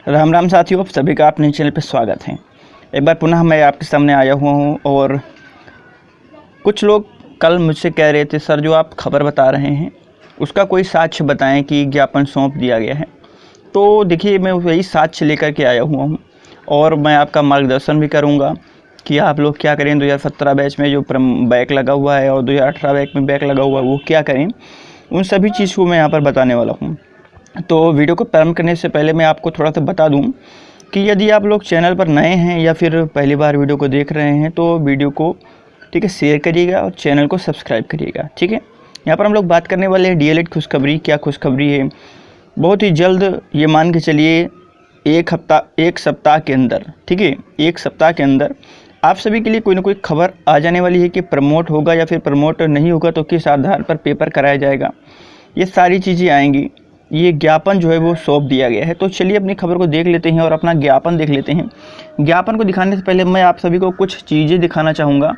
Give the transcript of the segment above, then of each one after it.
राम राम साथियों, आप सभी का अपने चैनल पर स्वागत है। एक बार पुनः मैं आपके सामने आया हुआ हूँ और कुछ लोग कल मुझसे कह रहे थे, सर जो आप खबर बता रहे हैं उसका कोई साक्ष्य बताएं कि ज्ञापन सौंप दिया गया है। तो देखिए, मैं वही साक्ष्य लेकर के आया हुआ हूँ और मैं आपका मार्गदर्शन भी करूँगा कि आप लोग क्या करें। 2017 बैच में जो बैक लगा हुआ है और 2018 बैच में बैक लगा हुआ है वो क्या करें, उन सभी चीज़ को मैं यहाँ पर बताने वाला हूँ। तो वीडियो को प्रारंभ करने से पहले मैं आपको थोड़ा सा बता दूं कि यदि आप लोग चैनल पर नए हैं या फिर पहली बार वीडियो को देख रहे हैं तो वीडियो को शेयर करिएगा और चैनल को सब्सक्राइब करिएगा। ठीक है, यहाँ पर हम लोग बात करने वाले हैं डीएलएड खुशखबरी। क्या खुशखबरी है? बहुत ही जल्द, ये मान के चलिए एक सप्ताह के अंदर, ठीक है, एक सप्ताह के अंदर आप सभी के लिए कोई ना कोई खबर आ जाने वाली है कि प्रमोट होगा या फिर प्रमोट नहीं होगा तो किस आधार पर पेपर कराया जाएगा। ये सारी चीज़ें आएंगी। ये ज्ञापन जो है वो सौंप दिया गया है। तो चलिए अपनी खबर को देख लेते हैं और अपना ज्ञापन देख लेते हैं। ज्ञापन को दिखाने से पहले मैं आप सभी को कुछ चीज़ें दिखाना चाहूँगा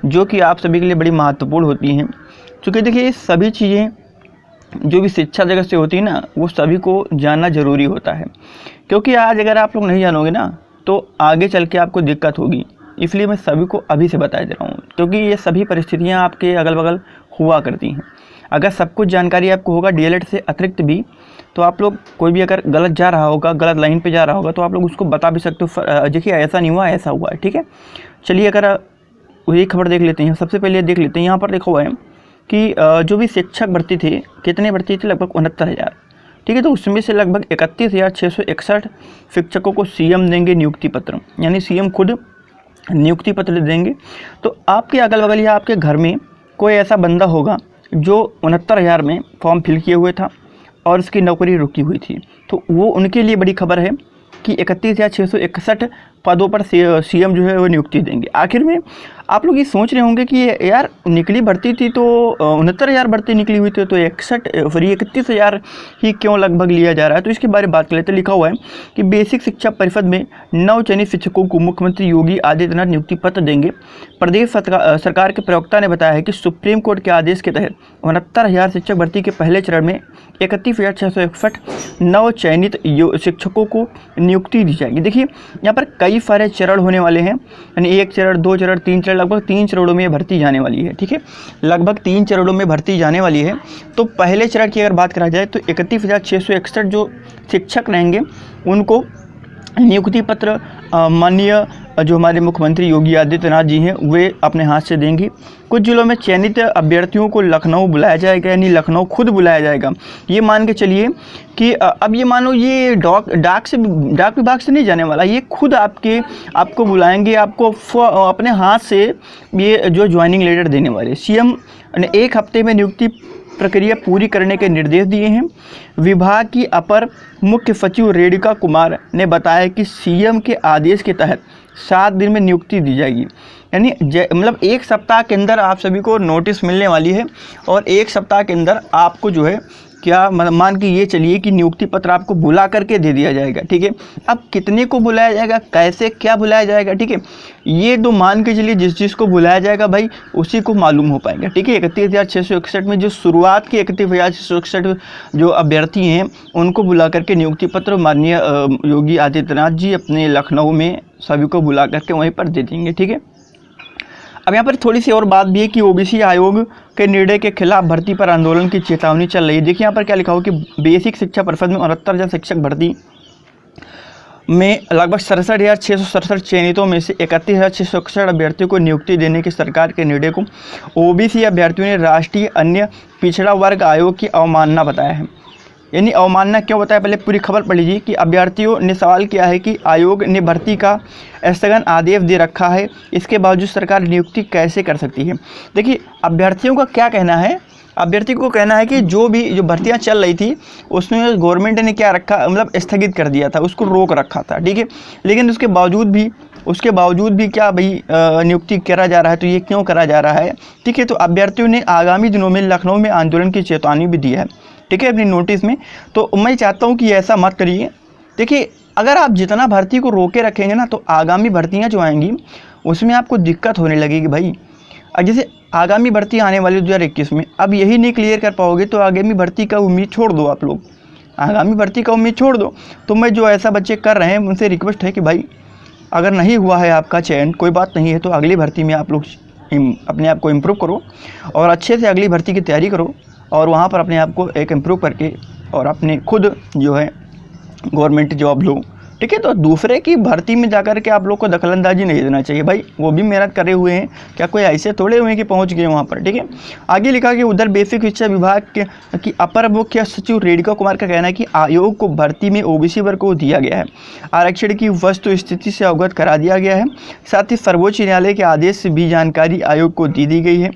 जो कि आप सभी के लिए बड़ी महत्वपूर्ण होती हैं। क्योंकि देखिए, ये सभी चीज़ें जो भी शिक्षा जगत से होती है ना, वो सभी को जानना ज़रूरी होता है। क्योंकि आज अगर आप लोग नहीं जानोगे ना तो आगे चल के आपको दिक्कत होगी। इसलिए मैं सभी को अभी से बता दे रहा हूँ, क्योंकि ये सभी परिस्थितियाँ आपके अगल बगल हुआ करती हैं। अगर सब कुछ जानकारी आपको होगा डीएलएड से अतिरिक्त भी, तो आप लोग कोई भी अगर गलत जा रहा होगा, गलत लाइन पे जा रहा होगा, तो आप लोग उसको बता भी सकते हो। देखिए, ऐसा नहीं हुआ, ऐसा हुआ है। ठीक है, चलिए अगर वही खबर देख लेते हैं। सबसे पहले देख लेते हैं, यहाँ पर देखा हुआ है कि जो भी शिक्षक भर्ती थे, कितने भर्ती थे? लगभग 69,000। ठीक है, तो उसमें से लगभग 31,661 शिक्षकों को सीएम देंगे नियुक्ति पत्र, यानी सीएम खुद नियुक्ति पत्र देंगे। तो आपके अगल बगल या आपके घर में कोई ऐसा बंदा होगा जो 69,000 में फॉर्म फिल किए हुए था और उसकी नौकरी रुकी हुई थी, तो वो उनके लिए बड़ी खबर है कि 31,661 पदों पर सीएम जो है वो नियुक्ति देंगे। आखिर में आप लोग ये सोच रहे होंगे कि यार निकली भर्ती थी तो 69,000 भर्ती निकली हुई थी, तो 31,000 ही क्यों लगभग लिया जा रहा है? तो इसके बारे में बात कर लेते हैं। लिखा हुआ है कि बेसिक शिक्षा परिषद में नवचयनित शिक्षकों को मुख्यमंत्री योगी आदित्यनाथ नियुक्ति पत्र देंगे। प्रदेश सरकार के प्रवक्ता ने बताया है कि सुप्रीम कोर्ट के आदेश के तहत 69,000 शिक्षक भर्ती के पहले चरण में 31,661 नवचयनित शिक्षकों को नियुक्ति दी जाएगी। देखिए, यहाँ पर कई सारे चरण होने वाले हैं, यानी 1 चरण, 2 चरण, 3 चरण, लगभग 3 चरणों में भर्ती जाने वाली है। ठीक है, लगभग 3 चरणों में भर्ती जाने वाली है। तो पहले चरण की अगर बात करा जाए तो 31,661 जो शिक्षक रहेंगे उनको नियुक्ति पत्र माननीय जो हमारे मुख्यमंत्री योगी आदित्यनाथ जी हैं वे अपने हाथ से देंगे। कुछ जिलों में चयनित अभ्यर्थियों को लखनऊ बुलाया जाएगा, यानी लखनऊ खुद बुलाया जाएगा। ये मान के चलिए कि अब ये मानो ये डाक विभाग से नहीं जाने वाला, ये खुद आपको बुलाएंगे, आपको अपने हाथ से ये जो ज्वाइनिंग लेटर देने वाले। सीएम ने 1 हफ्ते में नियुक्ति प्रक्रिया पूरी करने के निर्देश दिए हैं। विभाग की अपर मुख्य सचिव रेणुका कुमार ने बताया कि सीएम के आदेश के तहत 7 दिन में नियुक्ति दी जाएगी। यानी मतलब 1 सप्ताह के अंदर आप सभी को नोटिस मिलने वाली है और 1 सप्ताह के अंदर आपको जो है क्या मान के ये चलिए कि नियुक्ति पत्र आपको बुला करके दे दिया जाएगा। ठीक है, अब कितने को बुलाया जाएगा, कैसे क्या बुलाया जाएगा, ठीक है, ये तो मान के चलिए जिसको बुलाया जाएगा भाई उसी को मालूम हो पाएगा। ठीक है, 31,661 में जो शुरुआत के 31,661 जो अभ्यर्थी हैं उनको बुला करके नियुक्ति पत्र माननीय योगी आदित्यनाथ जी अपने लखनऊ में सभी को बुला करके वहीं पर दे देंगे। ठीक है, अब यहाँ पर थोड़ी सी और बात भी है कि ओबीसी आयोग के निर्णय के खिलाफ भर्ती पर आंदोलन की चेतावनी चल रही है। देखिए यहाँ पर क्या लिखा हो कि बेसिक शिक्षा परिषद में 69,000 शिक्षक भर्ती में लगभग 67,667 चयनितों में से 31,661 अभ्यर्थियों को नियुक्ति देने के सरकार के निर्णय को ओबीसी अभ्यर्थियों ने राष्ट्रीय अन्य पिछड़ा वर्ग आयोग की अवमानना बताया है। यानी अवमानना क्यों बताया, पहले पूरी खबर पढ़ लीजिए कि अभ्यर्थियों ने सवाल किया है कि आयोग ने भर्ती का स्थगन आदेश दे रखा है, इसके बावजूद सरकार नियुक्ति कैसे कर सकती है। देखिए, अभ्यर्थियों का क्या कहना है, अभ्यर्थी को कहना है कि जो भर्तियां चल रही थी उसमें गवर्नमेंट ने क्या रखा, मतलब स्थगित कर दिया था, उसको रोक रखा था। ठीक है, लेकिन उसके बावजूद भी क्या भाई नियुक्ति करा जा रहा है, तो ये क्यों करा जा रहा है? ठीक है, तो अभ्यर्थियों ने आगामी दिनों में लखनऊ में आंदोलन की चेतावनी भी दी है। ठीक है, अपनी नोटिस में। तो मैं चाहता हूँ कि ऐसा मत करिए। देखिए, अगर आप जितना भर्ती को रोके रखेंगे ना तो आगामी भर्तियाँ जो आएंगी उसमें आपको दिक्कत होने लगेगी भाई। अब जैसे आगामी भर्ती आने वाली 2021 में अब यही नहीं क्लियर कर पाओगे तो आगामी भर्ती का उम्मीद छोड़ दो आप लोग। आगामी भर्ती का उम्मीद छोड़ दो। तो मैं जो ऐसा बच्चे कर रहे हैं उनसे रिक्वेस्ट है कि भाई अगर नहीं हुआ है आपका चयन, कोई बात नहीं है, तो अगली भर्ती में आप लोग अपने आप को इम्प्रूव करो और अच्छे से अगली भर्ती की तैयारी करो और वहाँ पर अपने आप को एक इम्प्रूव करके और अपने खुद जो है गवर्नमेंट जॉब लो। ठीक है, तो दूसरे की भर्ती में जाकर के आप लोग को दखलंदाजी नहीं देना चाहिए भाई, वो भी मेहनत करे हुए हैं, क्या कोई ऐसे थोड़े हुए हैं कि पहुंच गए वहाँ पर। ठीक है, आगे लिखा कि उधर बेसिक शिक्षा विभाग की अपर मुख्य सचिव रेणुका कुमार का कहना है कि आयोग को भर्ती में ओबीसी वर्ग को दिया गया है, आरक्षण की वस्तु स्थिति से अवगत करा दिया गया है, साथ ही सर्वोच्च न्यायालय के आदेश से भी जानकारी आयोग को दी गई है।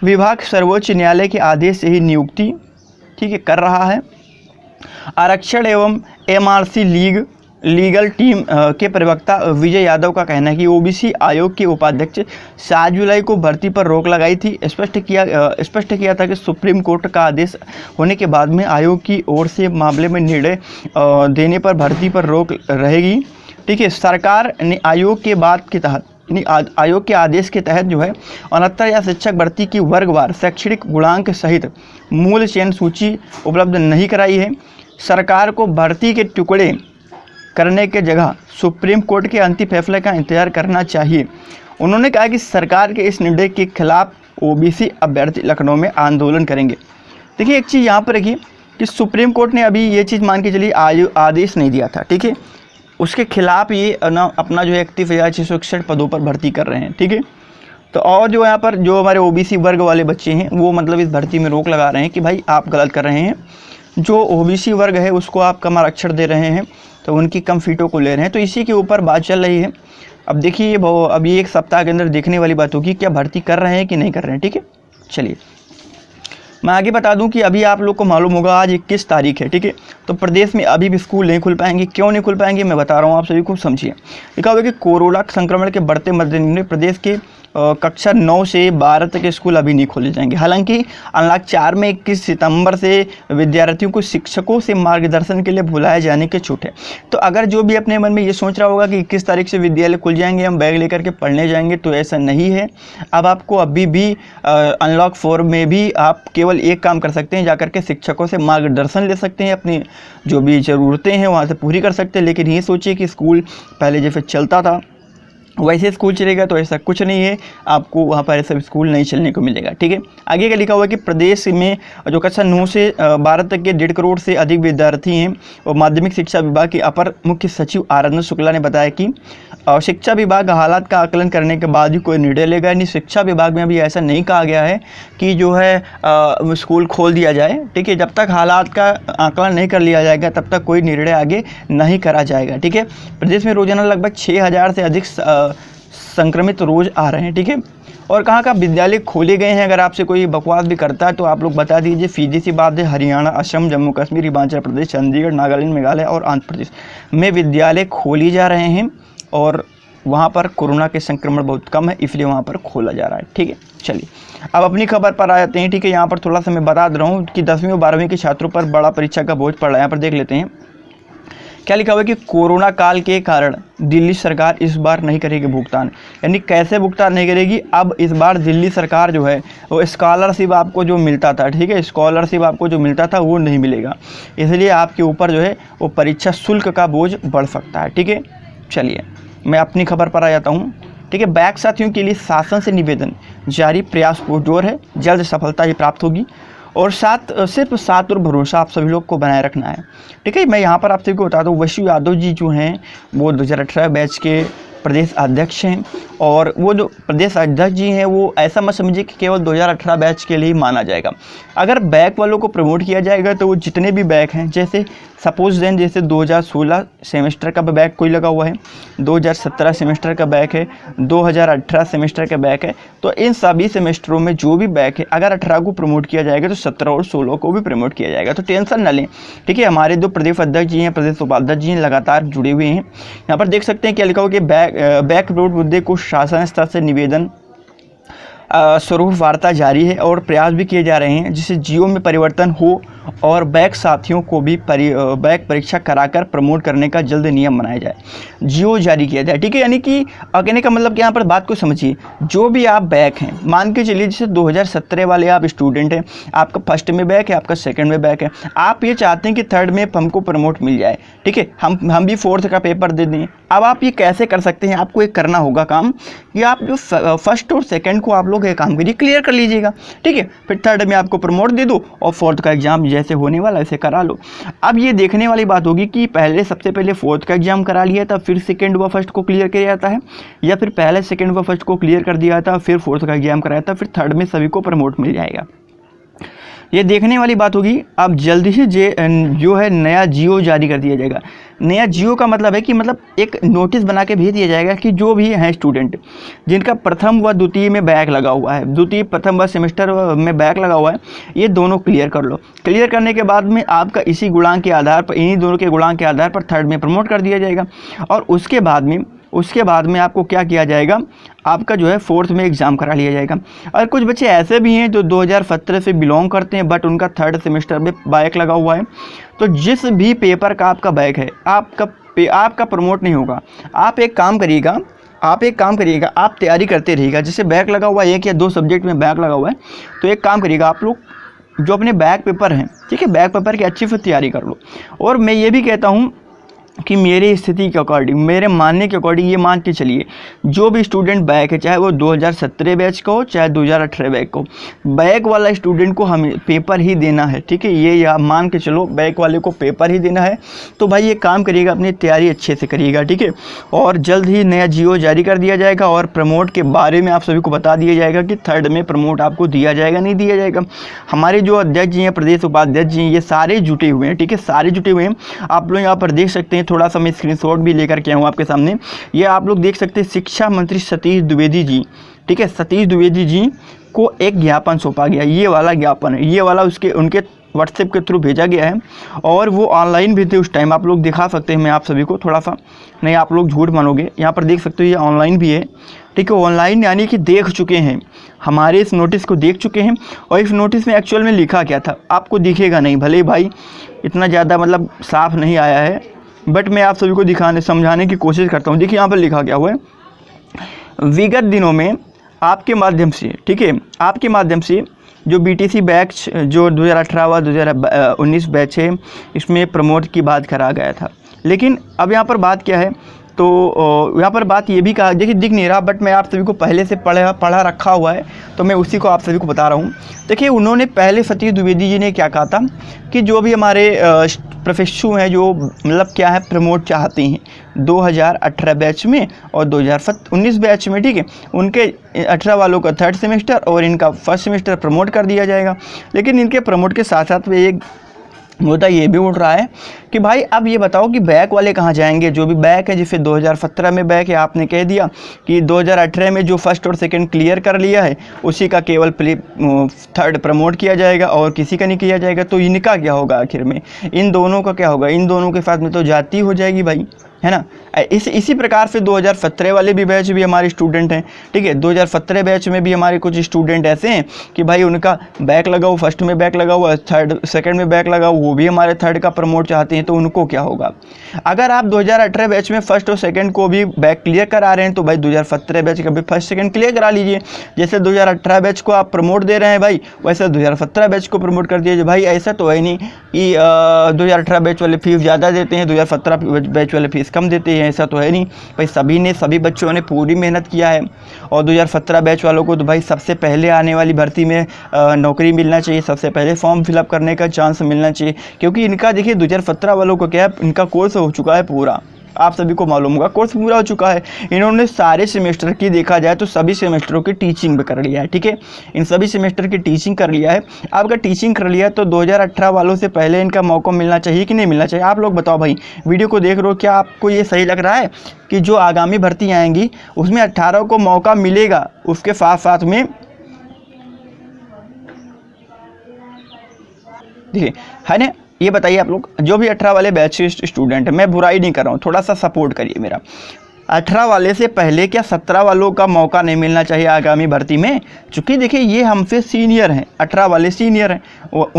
विभाग सर्वोच्च न्यायालय के आदेश से ही नियुक्ति ठीक है कर रहा है। आरक्षण एवं एमआरसी लीगल टीम के प्रवक्ता विजय यादव का कहना है कि ओबीसी आयोग के उपाध्यक्ष 7 जुलाई को भर्ती पर रोक लगाई थी। स्पष्ट किया था कि सुप्रीम कोर्ट का आदेश होने के बाद में आयोग की ओर से मामले में निर्णय देने पर भर्ती पर रोक रहेगी। ठीक है, सरकार ने आयोग के आदेश के तहत जो है 69 या शिक्षक भर्ती की वर्गवार शैक्षणिक गुणांक सहित मूल चयन सूची उपलब्ध नहीं कराई है। सरकार को भर्ती के टुकड़े करने के जगह सुप्रीम कोर्ट के अंतिम फैसले का इंतजार करना चाहिए। उन्होंने कहा कि सरकार के इस निर्णय के खिलाफ ओबीसी अभ्यर्थी लखनऊ में आंदोलन करेंगे। देखिए, एक चीज़ यहाँ पर रखिए कि सुप्रीम कोर्ट ने अभी ये चीज़ मान के चलिए आदेश नहीं दिया था। ठीक है, उसके खिलाफ ये अपना जो है 31,661 पदों पर भर्ती कर रहे हैं। ठीक है, तो और जो यहाँ पर जो हमारे ओबीसी वर्ग वाले बच्चे हैं वो मतलब इस भर्ती में रोक लगा रहे हैं कि भाई आप गलत कर रहे हैं, जो ओबीसी वर्ग है उसको आप कम आरक्षण दे रहे हैं तो उनकी कम सीटों को ले रहे हैं। तो इसी के ऊपर बात चल रही है। अब देखिए अब ये एक सप्ताह के अंदर देखने वाली बात होगी क्या भर्ती कर रहे हैं कि नहीं कर रहे हैं। ठीक है, चलिए मैं आगे बता दूं कि अभी आप लोग को मालूम होगा आज 21 तारीख है। ठीक है, तो प्रदेश में अभी भी स्कूल नहीं खुल पाएंगे। क्यों नहीं खुल पाएंगे मैं बता रहा हूं, आप सभी को समझिए। लिखा हुआ है कि कोरोना संक्रमण के बढ़ते मद्देनजर प्रदेश के कक्षा 9 से 12 तक के स्कूल अभी नहीं खोले जाएंगे। हालांकि अनलॉक 4 में 21 सितंबर से विद्यार्थियों को शिक्षकों से मार्गदर्शन के लिए बुलाए जाने की छूट है। तो अगर जो भी अपने मन में ये सोच रहा होगा कि 21 तारीख से विद्यालय खुल जाएंगे, हम बैग लेकर के पढ़ने जाएंगे, तो ऐसा नहीं है। अब आपको अभी भी अनलॉक 4 में भी आप केवल एक काम कर सकते हैं, जाकर के शिक्षकों से मार्गदर्शन ले सकते हैं, अपनी जो भी ज़रूरतें हैं वहाँ से पूरी कर सकते हैं। लेकिन ये सोचिए कि स्कूल पहले जैसे चलता था वैसे स्कूल चलेगा, तो ऐसा कुछ नहीं है, आपको वहाँ पर ऐसा स्कूल नहीं चलने को मिलेगा। ठीक है, आगे का लिखा हुआ है कि प्रदेश में जो कक्षा 9 से 12 तक के 1.5 करोड़ से अधिक विद्यार्थी हैं। और माध्यमिक शिक्षा विभाग के अपर मुख्य सचिव आराधना शुक्ला ने बताया कि शिक्षा विभाग हालात का आकलन करने के बाद ही कोई निर्णय लेगा। यानी शिक्षा विभाग में अभी ऐसा नहीं कहा गया है कि जो है स्कूल खोल दिया जाए। ठीक है, जब तक हालात का आकलन नहीं कर लिया जाएगा तब तक कोई निर्णय आगे नहीं करा जाएगा। ठीक है, प्रदेश में रोजाना लगभग 6,000 से अधिक संक्रमित रोज आ रहे हैं। ठीक है, और कहाँ विद्यालय खोले गए हैं, अगर आपसे कोई बकवास भी करता है तो आप लोग बता दीजिए। सीधी सी बात है, हरियाणा, असम, जम्मू कश्मीर, हिमाचल प्रदेश, चंडीगढ़, नागालैंड, मेघालय और आंध्र प्रदेश में विद्यालय खोले जा रहे हैं और वहाँ पर कोरोना के संक्रमण बहुत कम है, इसलिए वहाँ पर खोला जा रहा है। ठीक है, चलिए अब अपनी खबर पर आ जाते हैं। ठीक है, यहाँ पर थोड़ा सा मैं बता दे रहा हूँ कि 10वीं और 12वीं के छात्रों पर बड़ा परीक्षा का बोझ पड़ रहा है। यहाँ पर देख लेते हैं क्या लिखा हुआ है कि कोरोना काल के कारण दिल्ली सरकार इस बार नहीं करेगी भुगतान। यानी कैसे भुगतान नहीं करेगी, अब इस बार दिल्ली सरकार जो है वो स्कॉलरशिप आपको जो मिलता था, ठीक है, स्कॉलरशिप आपको जो मिलता था वो नहीं मिलेगा, इसलिए आपके ऊपर जो है वो परीक्षा शुल्क का बोझ बढ़ सकता है। ठीक है, चलिए मैं अपनी खबर पर आ जाता हूँ। ठीक है, बैक साथियों के लिए शासन से निवेदन जारी, प्रयास पुरजोर है, जल्द सफलता ही प्राप्त होगी और सिर्फ साथ और भरोसा आप सभी लोग को बनाए रखना है। ठीक है, मैं यहाँ पर आप सभी को बता दूँ, वसु यादव जी जो हैं वो 2018 बैच के प्रदेश अध्यक्ष हैं और वो जो प्रदेश अध्यक्ष जी हैं वो ऐसा मत समझिए कि केवल 2018 बैच के लिए माना जाएगा। अगर बैक वालों को प्रमोट किया जाएगा तो वो जितने भी बैक हैं, जैसे सपोज देन जैसे 2016 सेमेस्टर का बैक कोई लगा हुआ है, 2017 सेमेस्टर का बैक है, 2018 सेमेस्टर का बैक है, तो इन सभी सेमेस्टरों में जो भी बैक है अगर 18 को प्रमोट किया जाएगा तो 17 और 16 को भी प्रमोट किया जाएगा। तो टेंशन न लें। ठीक है, हमारे जो प्रदेश अध्यक्ष जी हैं, प्रदेश उपाध्यक्ष जी हैं, लगातार जुड़े हुए हैं। यहाँ पर देख सकते हैं क्या लिखा हो कि बैक रोड मुद्दे को शासन स्तर से निवेदन स्वरूप वार्ता जारी है और प्रयास भी किए जा रहे हैं जिससे जियो में परिवर्तन हो और बैक साथियों को भी बैक परीक्षा कराकर प्रमोट करने का जल्द नियम बनाया जाए, जियो जारी किया जाए। ठीक है, यानी कि कहने का मतलब कि यहाँ पर बात को समझिए, जो भी आप बैक हैं, मान के चलिए जैसे 2017 वाले आप स्टूडेंट हैं, आपका फर्स्ट में बैक है, आपका सेकंड में बैक है, आप ये चाहते हैं कि थर्ड में हमको प्रमोट मिल जाए। ठीक है, हम भी फोर्थ का पेपर दे दें। अब आप ये कैसे कर सकते हैं, आपको एक करना होगा काम कि आप जो फर्स्ट और सेकंड को आप लोग ये काम करिए, क्लियर कर लीजिएगा। ठीक है, फिर थर्ड में आपको प्रमोट दे दो और फोर्थ का एग्जाम जैसे होने वाला ऐसे करा लो। अब ये देखने वाली बात होगी कि सबसे पहले फोर्थ का एग्जाम करा लिया था फिर सेकंड व फर्स्ट को क्लियर किया जाता है, या फिर पहले सेकंड व फर्स्ट को क्लियर कर दिया था फिर फोर्थ का एग्जाम कराया था, फिर थर्ड में सभी को प्रमोट मिल जाएगा। ये देखने वाली बात होगी। अब जल्दी ही जो है नया जियो जारी कर दिया जाएगा। नया जियो का मतलब है कि एक नोटिस बना के भेज दिया जाएगा कि जो भी हैं स्टूडेंट जिनका प्रथम व द्वितीय में बैक लगा हुआ है, द्वितीय प्रथम व सेमेस्टर में बैक लगा हुआ है, ये दोनों क्लियर कर लो। क्लियर करने के बाद में आपका इसी गुणांक के आधार पर, इन्हीं दोनों के गुणांक के आधार पर थर्ड में प्रमोट कर दिया जाएगा। और उसके बाद में आपको क्या किया जाएगा, आपका जो है फोर्थ में एग्ज़ाम करा लिया जाएगा। और कुछ बच्चे ऐसे भी हैं जो 2017 से बिलोंग करते हैं बट उनका थर्ड सेमेस्टर में बैक लगा हुआ है, तो जिस भी पेपर का आपका बैक है आपका प्रमोट नहीं होगा। आप एक काम करिएगा, आप तैयारी करते रहिएगा। जैसे बैक लगा हुआ है 1 या 2 सब्जेक्ट में बैक लगा हुआ है, तो एक काम करिएगा, आप लोग जो अपने बैक पेपर हैं, ठीक है, बैक पेपर की अच्छी से तैयारी कर लो। और मैं ये भी कहता हूँ कि मेरी स्थिति के अकॉर्डिंग, मेरे मानने के अकॉर्डिंग ये मान के चलिए, जो भी स्टूडेंट बैक है, चाहे वो 2017 बैच का हो चाहे 2018 बैच का हो, बैक वाला स्टूडेंट को हमें पेपर ही देना है। ठीक है, ये या मान के चलो बैक वाले को पेपर ही देना है। तो भाई ये काम करिएगा, अपनी तैयारी अच्छे से करिएगा। ठीक है, और जल्द ही नया जियो जारी कर दिया जाएगा और प्रमोट के बारे में आप सभी को बता दिया जाएगा कि थर्ड में प्रमोट आपको दिया जाएगा नहीं दिया जाएगा। हमारे जो अध्यक्ष जी हैं, प्रदेश उपाध्यक्ष जी हैं, ये सारे जुटे हुए हैं। ठीक है, सारे जुटे हुए हैं। आप लोग यहाँ पर देख सकते हैं, थोड़ा सा मैं स्क्रीनशॉट भी लेकर के आऊँ आपके सामने। ये आप लोग देख सकते हैं, शिक्षा मंत्री सतीश द्विवेदी जी, ठीक है, सतीश द्विवेदी जी को एक ज्ञापन सौंपा गया। ये वाला ज्ञापन है, ये वाला उनके व्हाट्सएप के थ्रू भेजा गया है और वो ऑनलाइन भी थे उस टाइम। आप लोग दिखा सकते हैं, मैं आप सभी को थोड़ा सा, नहीं आप लोग झूठ मानोगे, यहाँ पर देख सकते हो ये ऑनलाइन भी है। ठीक है, ऑनलाइन यानी कि देख चुके हैं, हमारे इस नोटिस को देख चुके हैं। और इस नोटिस में एक्चुअल में लिखा क्या था आपको दिखेगा नहीं, भले भाई इतना ज़्यादा साफ नहीं आया है, बट मैं आप सभी को समझाने की कोशिश करता हूँ। देखिए यहाँ पर लिखा गया हुआ है, विगत दिनों में आपके माध्यम से, ठीक है, आपके माध्यम से जो बीटीसी बैच जो 2018 व 2019 बैच है, इसमें प्रमोट की बात करा गया था। लेकिन अब यहाँ पर बात क्या है, तो यहाँ पर बात ये भी कहा, देखिए दिख नहीं रहा बट मैं आप सभी को पहले से पढ़ा रखा हुआ है, तो मैं उसी को आप सभी को बता रहा हूँ। देखिए उन्होंने पहले सतीश द्विवेदी जी ने क्या कहा था कि जो भी हमारे प्रोफेसर हैं, जो क्या है प्रमोट चाहते हैं 2018 बैच में और 2019 बैच में, ठीक है, उनके 18 वालों का थर्ड सेमेस्टर और इनका फर्स्ट सेमेस्टर प्रमोट कर दिया जाएगा। लेकिन इनके प्रमोट के साथ साथ में एक मुद्दा ये भी उठ रहा है कि भाई अब ये बताओ कि बैक वाले कहाँ जाएंगे। जो भी बैक है, जैसे 2017 में बैक है, आपने कह दिया कि 2018 में जो फर्स्ट और सेकंड क्लियर कर लिया है उसी का केवल थर्ड प्रमोट किया जाएगा और किसी का नहीं किया जाएगा। तो इनका क्या होगा आखिर में, इन दोनों का क्या होगा, इन दोनों के साथ में तो जाती हो जाएगी भाई, है ना। इसी प्रकार से 2017 वाले भी बैच भी हमारे स्टूडेंट हैं, ठीक है। 2017 बैच में भी हमारे कुछ स्टूडेंट ऐसे हैं कि भाई उनका बैक लगा हुआ, फर्स्ट में बैक लगा हुआ, थर्ड सेकंड में बैक लगा हुआ, वो भी हमारे थर्ड का प्रमोट चाहते हैं। तो उनको क्या होगा, अगर आप 2018 बैच में फर्स्ट और सेकंड को भी बैक क्लियर करा रहे हैं तो भाई 2017 बैच का भी फर्स्ट सेकंड क्लियर करा लीजिए। जैसे 2018 बैच को आप प्रमोट दे रहे हैं भाई, वैसे 2017 बैच को प्रमोट कर दीजिए। भाई ऐसा तो है नहीं कि 2018 बैच वाले फीस ज़्यादा देते हैं, 2017 बैच वाले फीस कम देते हैं, ऐसा तो है नहीं भाई। सभी बच्चों ने पूरी मेहनत किया है और 2017 बैच वालों को तो भाई सबसे पहले आने वाली भर्ती में नौकरी मिलना चाहिए, सबसे पहले फॉर्म फिलअप करने का चांस मिलना चाहिए। क्योंकि इनका देखिए 2017 वालों को क्या है, इनका कोर्स हो चुका है पूरा, आप सभी को मालूम होगा कोर्स पूरा हो चुका है। इन्होंने सारे सेमेस्टर की देखा जाए तो सभी सेमेस्टरों की टीचिंग भी कर लिया है, ठीक है। इन सभी सेमेस्टर की टीचिंग कर लिया है। आपका टीचिंग कर लिया तो 2018 वालों से पहले इनका मौका मिलना चाहिए कि नहीं मिलना चाहिए। आप लोग बताओ भाई, वीडियो को देख रहे हो, क्या आपको ये सही लग रहा है कि जो आगामी भर्ती आएंगी उसमें 18 को मौका मिलेगा, उसके साथ साथ में देखिए, है ना। ये बताइए आप लोग, जो भी 18 वाले बैच के स्टूडेंट हैं, मैं बुराई नहीं कर रहा हूँ, थोड़ा सा सपोर्ट करिए मेरा। 18 वाले से पहले क्या 17 वालों का मौका नहीं मिलना चाहिए आगामी भर्ती में? चूँकि देखिए ये हमसे सीनियर हैं, 18 वाले सीनियर हैं, वो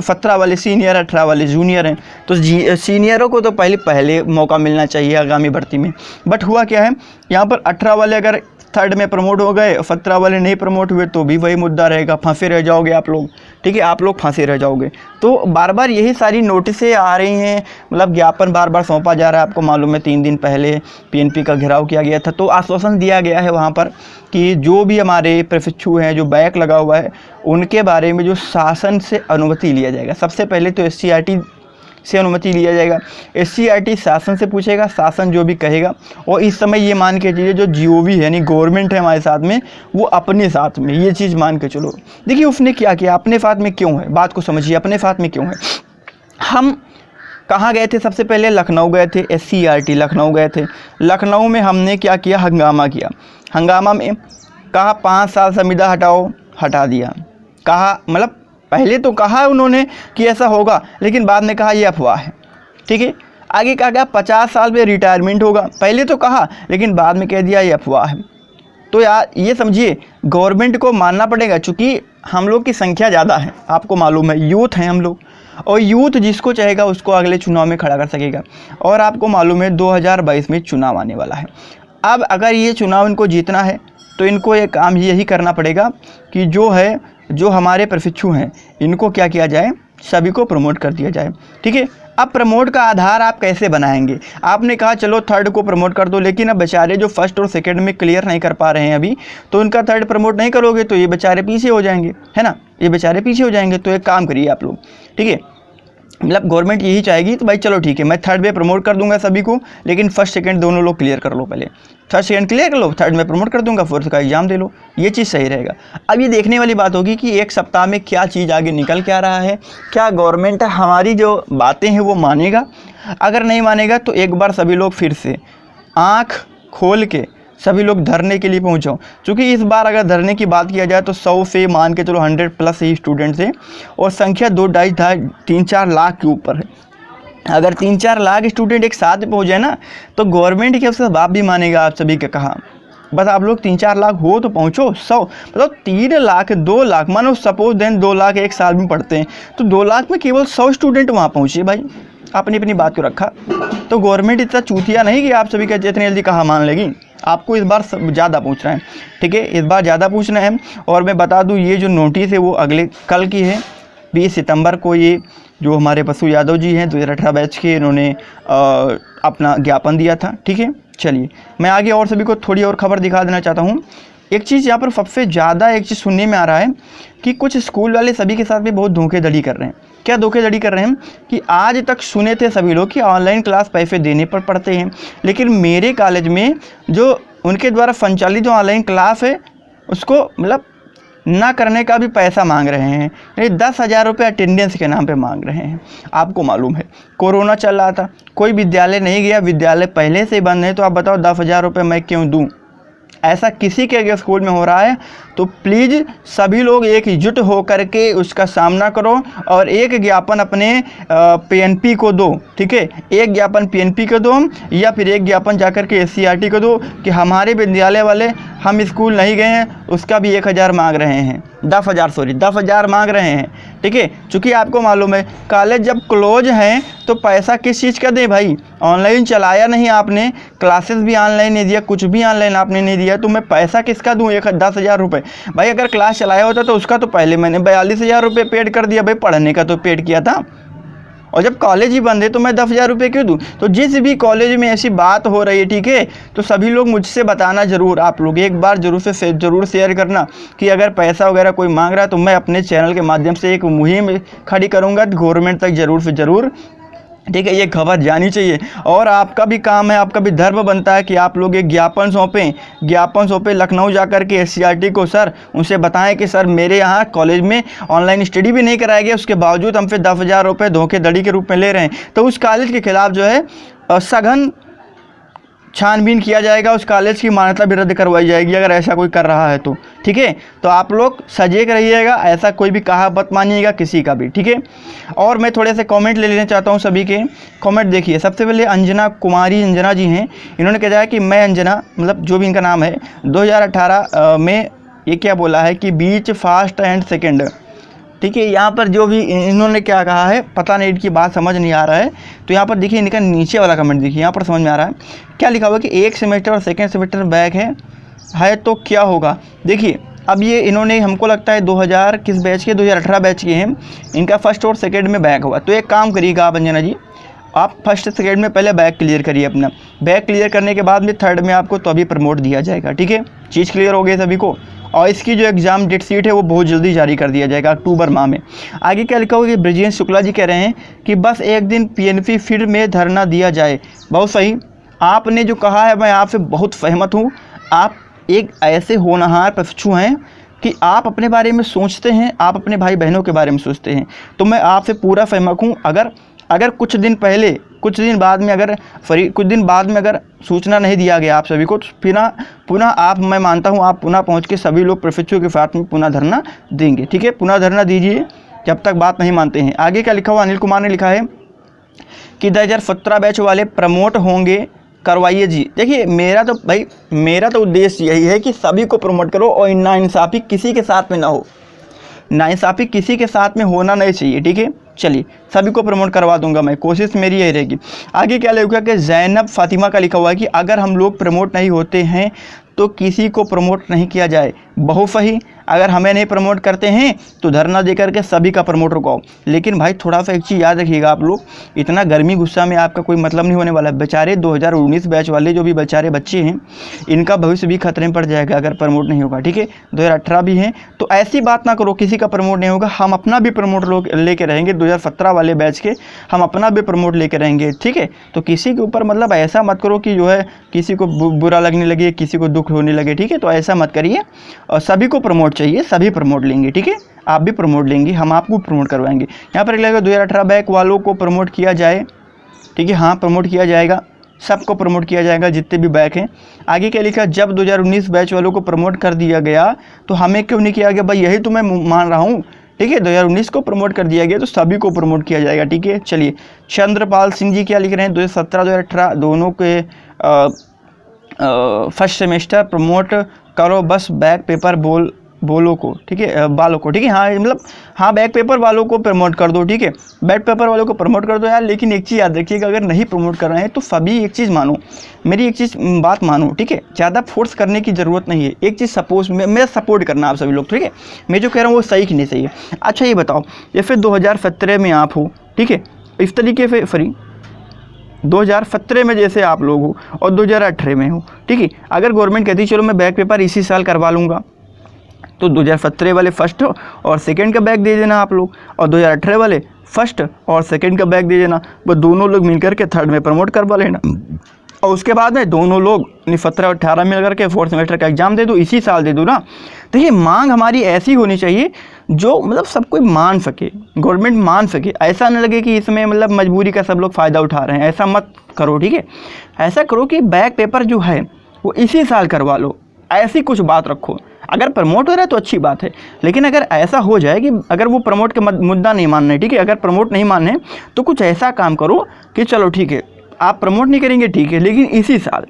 17 वाले सीनियर, 18 वाले जूनियर हैं, तो सीनियरों को तो पहले मौका मिलना चाहिए आगामी भर्ती में। बट हुआ क्या है, यहाँ पर 18 वाले अगर थर्ड में प्रमोट हो गए, 17 वाले नहीं प्रमोट हुए, तो भी वही मुद्दा रहेगा, फंसे रह जाओगे आप लोग। ठीक है, आप लोग फंसे रह जाओगे। तो बार बार यही सारी नोटिसें आ रही हैं, मतलब ज्ञापन बार बार सौंपा जा रहा है। आपको मालूम है 3 दिन पहले पीएनपी का घेराव किया गया था, तो आश्वासन दिया गया है वहाँ पर कि जो भी हमारे प्रशिक्षु हैं, जो बैक लगा हुआ है, उनके बारे में जो शासन से अनुमति लिया जाएगा। सबसे पहले तो SCRT से अनुमति लिया जाएगा। SCRT शासन से पूछेगा, शासन जो भी कहेगा। और इस समय ये मान के चलिए जो GOV यानी गवर्नमेंट है हमारे साथ में, वो अपने साथ में, ये चीज़ मान के चलो। देखिए उसने क्या किया, अपने साथ में क्यों है, बात को समझिए, अपने साथ में क्यों है। हम कहाँ गए थे? सबसे पहले लखनऊ गए थे, SCRT लखनऊ गए थे। लखनऊ में हमने क्या किया, हंगामा किया। हंगामा में कहा 5 साल संविदा हटाओ, हटा दिया। कहा मतलब पहले तो कहा उन्होंने कि ऐसा होगा, लेकिन बाद में कहा ये अफवाह है। ठीक है, आगे कहा 50 साल में रिटायरमेंट होगा, पहले तो कहा, लेकिन बाद में कह दिया ये अफवाह है। तो यार ये समझिए, गवर्नमेंट को मानना पड़ेगा, चूँकि हम लोग की संख्या ज़्यादा है, आपको मालूम है, यूथ हैं हम लोग, और यूथ जिसको चाहेगा उसको अगले चुनाव में खड़ा कर सकेगा। और आपको मालूम है 2022 में चुनाव आने वाला है। अब अगर ये चुनाव इनको जीतना है तो इनको एक काम यही करना पड़ेगा कि जो हमारे प्रशिक्षु हैं, इनको क्या किया जाए, सभी को प्रमोट कर दिया जाए। ठीक है, अब प्रमोट का आधार आप कैसे बनाएंगे? आपने कहा चलो थर्ड को प्रमोट कर दो, लेकिन अब बेचारे जो फर्स्ट और सेकंड में क्लियर नहीं कर पा रहे हैं अभी, तो उनका थर्ड प्रमोट नहीं करोगे तो ये बेचारे पीछे हो जाएंगे, है ना, ये बेचारे पीछे हो जाएंगे। तो एक काम करिए आप लोग, ठीक है, मतलब गवर्नमेंट यही चाहेगी तो भाई चलो ठीक है, मैं थर्ड में प्रमोट कर दूंगा सभी को, लेकिन फर्स्ट सेकंड दोनों लोग क्लियर कर लो, पहले फर्स्ट सेकंड क्लियर कर लो, थर्ड में प्रमोट कर दूंगा, फोर्थ का एग्जाम दे लो। ये चीज़ सही रहेगा। अब ये देखने वाली बात होगी कि एक सप्ताह में क्या चीज़ आगे निकल के आ रहा है, क्या गवर्नमेंट हमारी जो बातें हैं वो मानेगा। अगर नहीं मानेगा तो एक बार सभी लोग फिर से आँख खोल के सभी लोग धरने के लिए पहुँचो। चूँकि इस बार अगर धरने की बात किया जाए तो 100 से मान के चलो 100+ ही स्टूडेंट्स हैं, और संख्या 2, 2.5, 3-4 लाख के ऊपर है। अगर 3-4 लाख स्टूडेंट एक साथ पहुँच जाए ना, तो गवर्नमेंट के उसका बाप भी मानेगा आप सभी का कहा। बस आप लोग 3-4 लाख हो तो पहुँचो, 100 मतलब 3 लाख, 2 लाख, मानो सपोज देन 2 लाख एक साल में पढ़ते हैं, तो 2 लाख में केवल 100 स्टूडेंट वहाँ पहुँचे। भाई आपने अपनी बात को रखा, तो गवर्नमेंट इतना चूतिया नहीं कि आप सभी का जितनी जल्दी कहा मान लेगी। आपको इस बार ज़्यादा पूछना है, ठीक है, इस बार ज़्यादा पूछना है। और मैं बता दूं ये जो नोटिस है वो कल की है, 20 सितंबर को। ये जो हमारे बसु यादव जी हैं 2018 बैच के, इन्होंने अपना ज्ञापन दिया था। ठीक है, चलिए मैं आगे और सभी को थोड़ी और खबर दिखा देना चाहता हूँ। एक चीज़ यहाँ पर सबसे ज़्यादा एक चीज़ सुनने में आ रहा है कि कुछ स्कूल वाले सभी के साथ भी बहुत धोखेधड़ी कर रहे हैं। क्या धोखेधड़ी कर रहे हैं कि आज तक सुने थे सभी लोग कि ऑनलाइन क्लास पैसे देने पर पढ़ते हैं, लेकिन मेरे कॉलेज में जो उनके द्वारा संचालित जो ऑनलाइन क्लास है उसको मतलब ना करने का भी पैसा मांग रहे हैं। ये 10,000 रुपये अटेंडेंस के नाम पे मांग रहे हैं। आपको मालूम है कोरोना चल रहा था, कोई विद्यालय नहीं गया, विद्यालय पहले से बंद है, तो आप बताओ 10,000 रुपये मैं क्यों दूँ? ऐसा किसी के अगर स्कूल में हो रहा है तो प्लीज़ सभी लोग एकजुट होकर के उसका सामना करो और एक ज्ञापन अपने PNP को दो। ठीक है, एक ज्ञापन PNP को दो, या फिर एक ज्ञापन जाकर के SCRT को दो कि हमारे विद्यालय वाले हम स्कूल नहीं गए हैं, उसका भी 1,000 मांग रहे हैं, 10,000 मांग रहे हैं। ठीक है, चूँकि आपको मालूम है कॉलेज जब क्लोज हैं तो पैसा किस चीज़ का दें भाई? ऑनलाइन चलाया नहीं आपने, क्लासेस भी ऑनलाइन नहीं दिया, कुछ भी ऑनलाइन आपने नहीं दिया, तो मैं पैसा किसका दूँ? 10,000 रुपये। भाई अगर क्लास चलाया होता तो उसका तो पहले मैंने 42,000 रुपये पेड कर दिया, भाई पढ़ने का तो पेड किया था, और जब कॉलेज ही बंद है तो मैं 10,000 रुपये क्यों दूँ? तो जिस भी कॉलेज में ऐसी बात हो रही है, ठीक है, तो सभी लोग मुझसे बताना ज़रूर, आप लोग एक बार ज़रूर शेयर करना कि अगर पैसा वगैरह कोई मांग रहा है तो मैं अपने चैनल के माध्यम से एक मुहिम खड़ी करूँगा गवर्नमेंट तक ज़रूर से ज़रूर। ठीक है, ये खबर जानी चाहिए। और आपका भी काम है, आपका भी धर्म बनता है कि आप लोग एक ज्ञापन सौंपें लखनऊ जाकर के SCRT को। सर उनसे बताएं कि सर मेरे यहाँ कॉलेज में ऑनलाइन स्टडी भी नहीं कराया गया, उसके बावजूद हमसे 10,000 रुपये धोखेधड़ी के रूप में ले रहे हैं। तो उस कॉलेज के खिलाफ जो है सघन छानबीन किया जाएगा, उस कॉलेज की मान्यता भी रद्द करवाई जाएगी अगर ऐसा कोई कर रहा है तो, ठीक है। तो आप लोग सजग रहिएगा, ऐसा कोई भी कहा मत मानिएगा किसी का भी, ठीक है। और मैं थोड़े से कमेंट ले लेना चाहता हूँ सभी के। कमेंट देखिए, सबसे पहले अंजना कुमारी अंजना जी हैं, इन्होंने कहा है कि मैं अंजना, मतलब जो भी इनका नाम है, 2018 में ये क्या बोला है कि बीच फर्स्ट एंड सेकेंड, ठीक है। यहाँ पर जो भी इन्होंने क्या कहा है पता नहीं, इनकी बात समझ नहीं आ रहा है। तो यहाँ पर देखिए इनका नीचे वाला कमेंट देखिए, यहाँ पर समझ में आ रहा है क्या लिखा हुआ है कि एक सेमेस्टर और सेकेंड सेमेस्टर बैक है तो क्या होगा। देखिए अब ये इन्होंने, हमको लगता है 2000 किस बैच के, 2018 बैच के हैं, इनका फर्स्ट और सेकेंड में बैक हुआ। तो एक काम करिएगा आप अंजना जी, आप फर्स्ट सेकेंड में पहले बैक क्लियर करिए अपना, बैक क्लियर करने के बाद में थर्ड में आपको तो अभी प्रमोट दिया जाएगा, ठीक है। चीज़ क्लियर हो गई सभी को। और इसकी जो एग्ज़ाम डेट शीट है वो बहुत जल्दी जारी कर दिया जाएगा अक्टूबर माह में। आगे क्या लिखा हुआ कि ब्रजेश शुक्ला जी कह रहे हैं कि बस एक दिन पीएनपी फील्ड में धरना दिया जाए। बहुत सही, आपने जो कहा है मैं आपसे बहुत सहमत हूँ। आप एक ऐसे होनहार प्रशिक्षु हैं कि आप अपने बारे में सोचते हैं, आप अपने भाई बहनों के बारे में सोचते हैं, तो मैं आपसे पूरा सहमत हूँ। अगर कुछ दिन बाद में अगर सूचना नहीं दिया गया आप सभी को, तो पुनः आप, मैं मानता हूँ आप पुनः पहुँच के सभी लोग प्रशिक्षुओं के साथ में पुनः धरना देंगे, ठीक है। पुनः धरना दीजिए जब तक बात नहीं मानते हैं। आगे क्या लिखा हुआ, अनिल कुमार ने लिखा है कि 2017 बैच वाले प्रमोट होंगे, करवाइए जी। देखिए मेरा तो उद्देश्य यही है कि सभी को प्रमोट करो और नाइंसाफ़ी किसी के साथ में ना हो, नाइंसाफ़ी किसी के साथ में होना नहीं चाहिए, ठीक है। चलिए सभी को प्रमोट करवा दूंगा मैं, कोशिश मेरी यही रहेगी। आगे क्या लिखा कि जैनब फातिमा का लिखा हुआ है कि अगर हम लोग प्रमोट नहीं होते हैं तो किसी को प्रमोट नहीं किया जाए। बहुत सही, अगर हमें नहीं प्रमोट करते हैं तो धरना देकर के सभी का प्रमोट रुकाओ। लेकिन भाई थोड़ा सा एक चीज़ याद रखिएगा आप लोग, इतना गर्मी गुस्सा में आपका कोई मतलब नहीं होने वाला। बेचारे 2019 बैच वाले जो भी बेचारे बच्चे हैं, इनका भविष्य भी खतरे में पड़ जाएगा अगर प्रमोट नहीं होगा, ठीक है। 2018 भी हैं, तो ऐसी बात ना करो किसी का प्रमोट नहीं होगा। हम अपना भी प्रमोट लेके रहेंगे, 2017 वाले बैच के हम अपना भी प्रमोट लेके रहेंगे, ठीक है। तो किसी के ऊपर मतलब ऐसा मत करो कि जो है किसी को बुरा लगने लगे, किसी को दुख होने लगे, ठीक है। तो ऐसा मत करिए, और सभी को प्रमोट चाहिए, सभी प्रमोट लेंगे, ठीक है। आप भी प्रमोट लेंगे, हम आपको प्रमोट करवाएंगे। यहाँ पर लगेगा 2018 बैक वालों को प्रमोट किया जाए, ठीक है। हाँ प्रमोट किया जाएगा, सबको प्रमोट किया जाएगा जितने भी बैक हैं। आगे क्या लिखा, जब 2019 बैच वालों को प्रमोट कर दिया गया तो हमें क्यों नहीं किया गया। भाई यही तो मैं मान रहा हूँ, ठीक है। 2019 को प्रमोट कर दिया गया तो सभी को प्रमोट किया जाएगा, ठीक है। चलिए चंद्रपाल सिंह जी क्या लिख रहे हैं, 2017 2018 दोनों के फर्स्ट सेमेस्टर प्रमोट करो, बस बैक पेपर बोलो को, ठीक है, वालों को, ठीक है। हाँ मतलब हाँ बैक पेपर वालों को प्रमोट कर दो, ठीक है। बैक पेपर वालों को प्रमोट कर दो यार। लेकिन एक चीज़ याद रखिएगा, अगर नहीं प्रमोट कर रहे हैं तो सभी एक चीज़ मानो, मेरी एक चीज़ बात मानो, ठीक है। ज़्यादा फोर्स करने की ज़रूरत नहीं है। एक चीज़ सपोज मेरा सपोर्ट करना आप सभी लोग, ठीक है। मैं जो कह रहा हूँ वो सही कि नहीं सही है। अच्छा ये बताओ, जैसे 2017 में आप हो, ठीक है, इस तरीके से 2017 में जैसे आप लोग हो और 2018 में हो, ठीक है। अगर गवर्नमेंट कहती चलो मैं बैक पेपर इसी साल करवा लूँगा, तो 2017 वाले फर्स्ट और सेकंड का बैक दे देना आप लोग, और 2018 वाले फर्स्ट और सेकंड का बैक दे देना। वो दोनों लोग मिलकर के थर्ड में प्रमोट करवा लेना, और उसके बाद में दोनों लोग 17 और 18 मिल करके फोर्थ सेमेस्टर का एग्ज़ाम दे दो, इसी साल दे दो ना। तो ये मांग हमारी ऐसी होनी चाहिए जो मतलब सब कोई मान सके, गवर्नमेंट मान सके। ऐसा न लगे कि इसमें मतलब मजबूरी का सब लोग फ़ायदा उठा रहे हैं, ऐसा मत करो, ठीक है। ऐसा करो कि बैक पेपर जो है वो इसी साल करवा लो, ऐसी कुछ बात रखो। अगर प्रमोट हो रहा है तो अच्छी बात है, लेकिन अगर ऐसा हो जाए कि अगर वो प्रमोट का मुद्दा नहीं मानना है, ठीक है, अगर प्रमोट नहीं मानना है तो कुछ ऐसा काम करो कि चलो ठीक है आप प्रमोट नहीं करेंगे, ठीक है, लेकिन इसी साल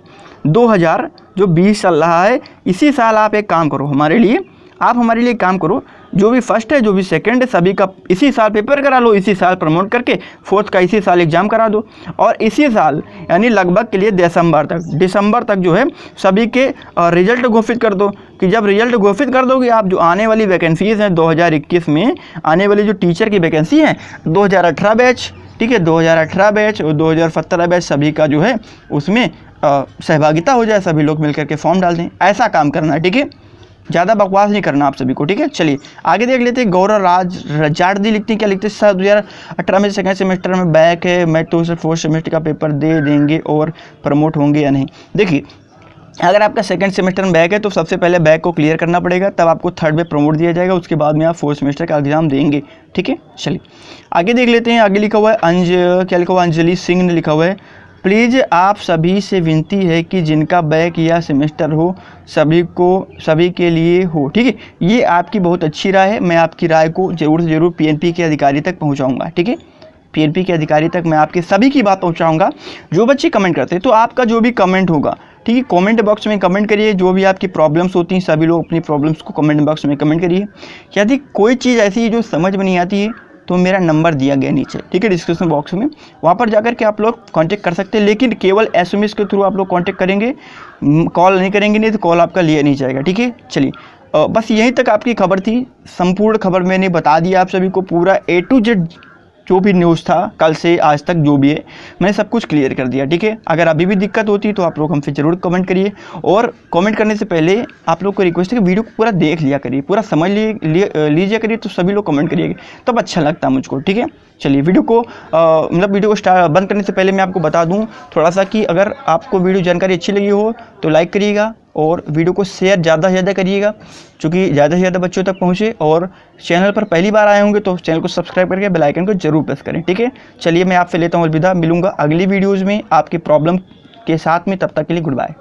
2020 चल रहा है, इसी साल आप एक काम करो हमारे लिए, आप हमारे लिए काम करो, जो भी फर्स्ट है जो भी सेकंड है सभी का इसी साल पेपर करा लो, इसी साल प्रमोट करके फोर्थ का इसी साल एग्ज़ाम करा दो, और इसी साल यानी लगभग के लिए दिसंबर तक जो है सभी के रिजल्ट घोषित कर दो। कि जब रिजल्ट घोषित कर दोगे आप, जो आने वाली वैकेंसीज़ हैं 2021 में आने वाली जो टीचर की वैकेंसी है 2018 बैच, ठीक है, 2018 बैच और 2017 बैच सभी का जो है उसमें सहभागिता हो जाए, सभी लोग मिलकर के फॉर्म डाल दें। ऐसा काम करना है, ठीक है, ज़्यादा बकवास नहीं करना आप सभी को, ठीक है। चलिए आगे देख लेते हैं। गौरव जाटदी लिखते हैं, क्या लिखते हैं, सर 2018 में सेकंड सेमेस्टर में बैक है, मैं तो उसे फोर्थ सेमेस्टर का पेपर दे देंगे और प्रमोट होंगे या नहीं। देखिए अगर आपका सेकंड सेमेस्टर में बैक है तो सबसे पहले बैक को क्लियर करना पड़ेगा, तब आपको थर्ड में प्रमोट दिया जाएगा, उसके बाद में आप फोर्थ सेमेस्टर का एग्जाम देंगे, ठीक है। चलिए आगे देख लेते हैं। आगे लिखा हुआ है क्या लिखा हुआ है, अंजलि सिंह ने लिखा हुआ है प्लीज़ आप सभी से विनती है कि जिनका बैक या सेमेस्टर हो सभी के लिए हो, ठीक है। ये आपकी बहुत अच्छी राय है, मैं आपकी राय को ज़रूर से ज़रूर पीएनपी के अधिकारी तक पहुंचाऊंगा, ठीक है। पीएनपी के अधिकारी तक मैं आपके सभी की बात पहुंचाऊंगा। जो बच्चे कमेंट करते हैं तो आपका जो भी कमेंट होगा, ठीक है, कमेंट बॉक्स में कमेंट करिए। जो भी आपकी प्रॉब्लम्स होती हैं सभी लोग अपनी प्रॉब्लम्स को कमेंट बॉक्स में कमेंट करिए। यदि कोई चीज़ ऐसी है जो समझ में नहीं आती है तो मेरा नंबर दिया गया नीचे, ठीक है, डिस्क्रिप्शन बॉक्स में, वहाँ पर जाकर के आप लोग कांटेक्ट कर सकते हैं। लेकिन केवल एसएमएस के थ्रू आप लोग कांटेक्ट करेंगे, कॉल नहीं करेंगे, नहीं तो कॉल आपका लिया नहीं जाएगा, ठीक है। चलिए बस यहीं तक आपकी खबर थी। संपूर्ण खबर मैंने बता दिया आप सभी को, पूरा A to Z जो भी न्यूज़ था कल से आज तक जो भी है मैंने सब कुछ क्लियर कर दिया, ठीक है। अगर अभी भी दिक्कत होती है तो आप लोग हमसे ज़रूर कमेंट करिए, और कमेंट करने से पहले आप लोग को रिक्वेस्ट है कि वीडियो को पूरा देख लिया करिए, पूरा समझ लीजिए करिए, तो सभी लोग कमेंट करिएगा तब अच्छा लगता है मुझको, ठीक है। चलिए वीडियो को बंद करने से पहले मैं आपको बता दूं थोड़ा सा कि अगर आपको वीडियो जानकारी अच्छी लगी हो तो लाइक करिएगा और वीडियो को शेयर ज़्यादा से ज़्यादा करिएगा, क्योंकि ज़्यादा से ज़्यादा बच्चों तक पहुँचे। और चैनल पर पहली बार आए होंगे तो चैनल को सब्सक्राइब करके बेल आइकन को जरूर प्रेस करें, ठीक है। चलिए मैं आपसे लेता हूँ अलविदा, मिलूंगा अगली वीडियोज़ में आपकी प्रॉब्लम के साथ में, तब तक के लिए गुड बाय।